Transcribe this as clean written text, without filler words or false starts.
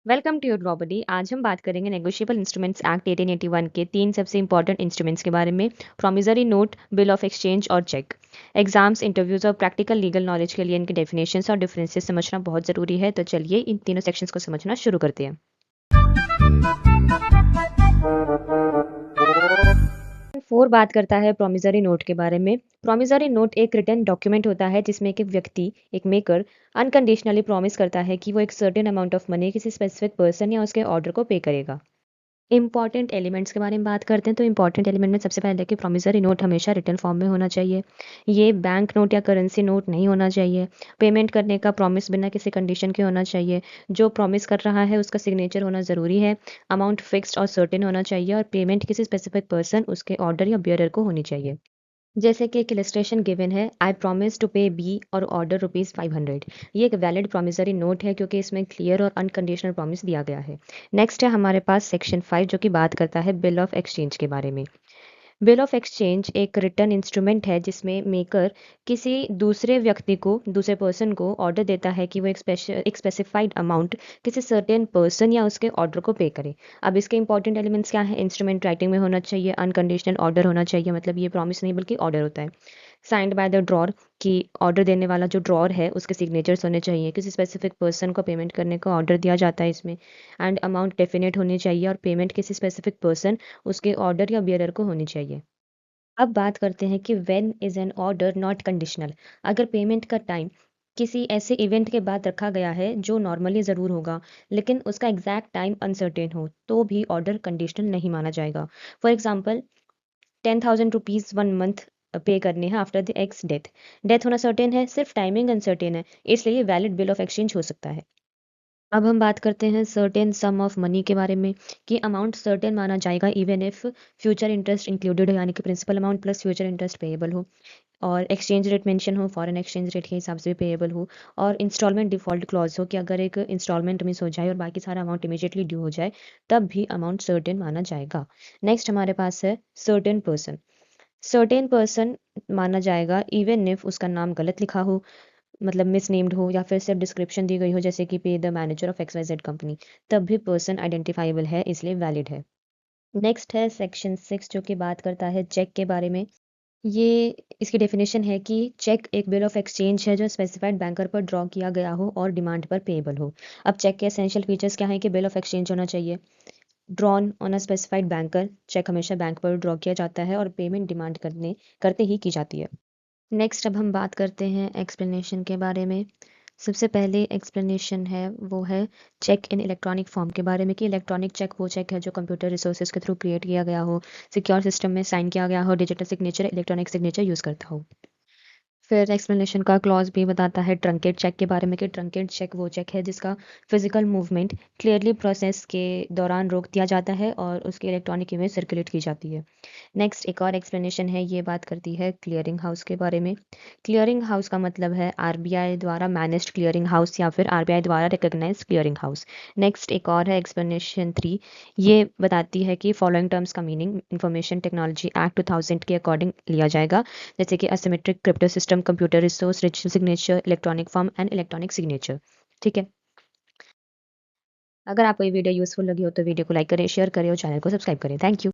Welcome to your property. आज हम बात करेंगे नेगोशिएबल इंस्ट्रूमेंट्स एक्ट 1881 के 3 सबसे इंपॉर्टेंट इंस्ट्रूमेंट्स के बारे में। Promissory note, bill of exchange और चेक। एग्जाम्स, इंटरव्यूज और प्रैक्टिकल लीगल नॉलेज के लिए इनके डेफिनेशंस और डिफरेंसेस समझना बहुत ज़रूरी है। तो चलिए इन तीनों सेक्शंस को समझना शुरू करते हैं। 4 बात करता है प्रॉमिसरी नोट के बारे में। प्रॉमिसरी नोट एक रिटन डॉक्यूमेंट होता है जिसमें एक व्यक्ति, एक मेकर, अनकंडीशनली प्रॉमिस करता है कि वो एक सर्टेन अमाउंट ऑफ मनी किसी स्पेसिफिक पर्सन या उसके ऑर्डर को पे करेगा। इंपॉर्टेंट एलिमेंट्स के बारे में बात करते हैं तो इंपॉर्टेंट एलिमेंट में सबसे पहले कि प्रॉमिसरी नोट हमेशा रिटन फॉर्म में होना चाहिए। ये बैंक नोट या करेंसी नोट नहीं होना चाहिए। पेमेंट करने का प्रॉमिस बिना किसी कंडीशन के होना चाहिए। जो प्रॉमिस कर रहा है उसका सिग्नेचर होना ज़रूरी है। अमाउंट फिक्स्ड और सर्टेन होना चाहिए और पेमेंट किसी स्पेसिफिक पर्सन, उसके ऑर्डर या बियरर को होनी चाहिए। जैसे कि एक इलस्ट्रेशन गिवन है, आई प्रॉमिस टू पे बी और ऑर्डर ₹500। ये एक वैलिड प्रॉमिसरी नोट है क्योंकि इसमें क्लियर और अनकंडीशनल प्रॉमिस दिया गया है। नेक्स्ट है हमारे पास सेक्शन 5 जो कि बात करता है बिल ऑफ एक्सचेंज के बारे में। बिल ऑफ एक्सचेंज एक रिटर्न इंस्ट्रूमेंट है जिसमें मेकर किसी दूसरे व्यक्ति को, दूसरे पर्सन को ऑर्डर देता है कि वो एक स्पेसिफाइड अमाउंट किसी सर्टेन पर्सन या उसके ऑर्डर को पे करे। अब इसके इंपॉर्टेंट एलिमेंट्स क्या है? इंस्ट्रूमेंट राइटिंग में होना चाहिए, अनकंडीशनल ऑर्डर होना चाहिए, मतलब ये प्रॉमिस नहीं बल्कि ऑर्डर होता है। साइंड बाय द ड्रॉर, कि ऑर्डर देने वाला जो ड्रॉर है उसके सिग्नेचर्स होने चाहिए। किसी स्पेसिफिक पर्सन को पेमेंट करने का ऑर्डर दिया जाता है इसमें। एंड अमाउंट डेफिनेट होनी चाहिए और पेमेंट किसी स्पेसिफिक पर्सन, उसके ऑर्डर या बियरर को होनी चाहिए। अब बात करते हैं कि when is an order not conditional. अगर पेमेंट का टाइम किसी ऐसे इवेंट के बाद रखा गया है जो नॉर्मली ज़रूर होगा, लेकिन उसका एग्जैक्ट टाइम अनसर्टेन हो, तो भी ऑर्डर कंडीशनल नहीं माना जाएगा। फॉर एग्जाम्पल, ₹10,000 1 मंथ पे करने हैं after the x death. Death होना सर्टेन है, सिर्फ टाइमिंग अनसर्टेन है, इसलिए वैलिड बिल ऑफ एक्सचेंज हो सकता है। अब हम बात करते हैं सर्टेन सम ऑफ मनी के बारे में, कि अमाउंट सर्टेन माना जाएगा even if future interest included हो, यानी कि principal amount plus future interest payable हो, और एक्सचेंज रेट मेंशन हो, फॉरेन एक्सचेंज रेट के हिसाब से भी पेएबल हो, और इंस्टॉलमेंट डिफॉल्ट क्लॉज हो, कि अगर एक इंस्टॉलमेंट मिस हो जाए और बाकी सारा अमाउंट इमीडिएटली ड्यू हो जाए, तब भी अमाउंट सर्टेन माना जाएगा। नेक्स्ट हमारे पास है सर्टेन पर्सन। सर्टेन पर्सन माना जाएगा इवन इफ उसका नाम गलत लिखा हो, मतलब मिस नेम्ड हो, या फिर सिर्फ डिस्क्रिप्शन दी गई हो जैसे कि पे the manager of XYZ company, तब भी पर्सन आइडेंटिफाइबल है, इसलिए वैलिड है। नेक्स्ट है सेक्शन 6 जो कि बात करता है चेक के बारे में। ये इसकी डेफिनेशन है कि चेक एक बिल ऑफ एक्सचेंज है जो स्पेसिफाइड बैंकर पर ड्रॉ किया गया हो और डिमांड पर पेएबल हो। अब चेक के एसेंशियल फीचर्स क्या है? कि बिल ऑफ एक्सचेंज होना चाहिए, drawn on a specified banker, cheque हमेशा बैंक पर ड्रॉ किया जाता है और पेमेंट डिमांड करते ही की जाती है। नेक्स्ट अब हम बात करते हैं एक्सप्लेनेशन के बारे में। सबसे पहले एक्सप्लेनेशन है वो है चेक इन इलेक्ट्रॉनिक फॉर्म के बारे में, कि इलेक्ट्रॉनिक चेक वो चेक है जो कंप्यूटर रिसोर्सेज के थ्रू क्रिएट किया गया हो, सिक्योर सिस्टम में साइन किया गया हो, digital signature, electronic signature use करता हो। फिर एक्सप्लेनेशन का क्लॉज भी बताता है ट्रंकेट चेक के बारे में, कि ट्रंकेट चेक वो चेक है जिसका फिजिकल मूवमेंट क्लियरली प्रोसेस के दौरान रोक दिया जाता है और उसकी इलेक्ट्रॉनिक इमेज सर्कुलेट की जाती है। नेक्स्ट एक और एक्सप्लेनेशन है, ये बात करती है क्लियरिंग हाउस के बारे में। क्लियरिंग हाउस का मतलब है आरबीआई द्वारा मैनेज्ड क्लियरिंग हाउस या फिर आरबीआई द्वारा रिकॉग्नाइज्ड क्लियरिंग हाउस। नेक्स्ट एक और है एक्सप्लेनेशन 3, ये बताती है कि फॉलोइंग टर्म्स का मीनिंग इंफॉर्मेशन टेक्नोलॉजी एक्ट 2000 के अकॉर्डिंग लिया जाएगा, जैसे कि asymmetric crypto system, computer resource, digital signature, electronic form and electronic signature. ठीक है। अगर आपको ये वीडियो यूजफुल लगी हो तो वीडियो को लाइक करें, शेयर करें और चैनल को सब्सक्राइब करें। Thank you.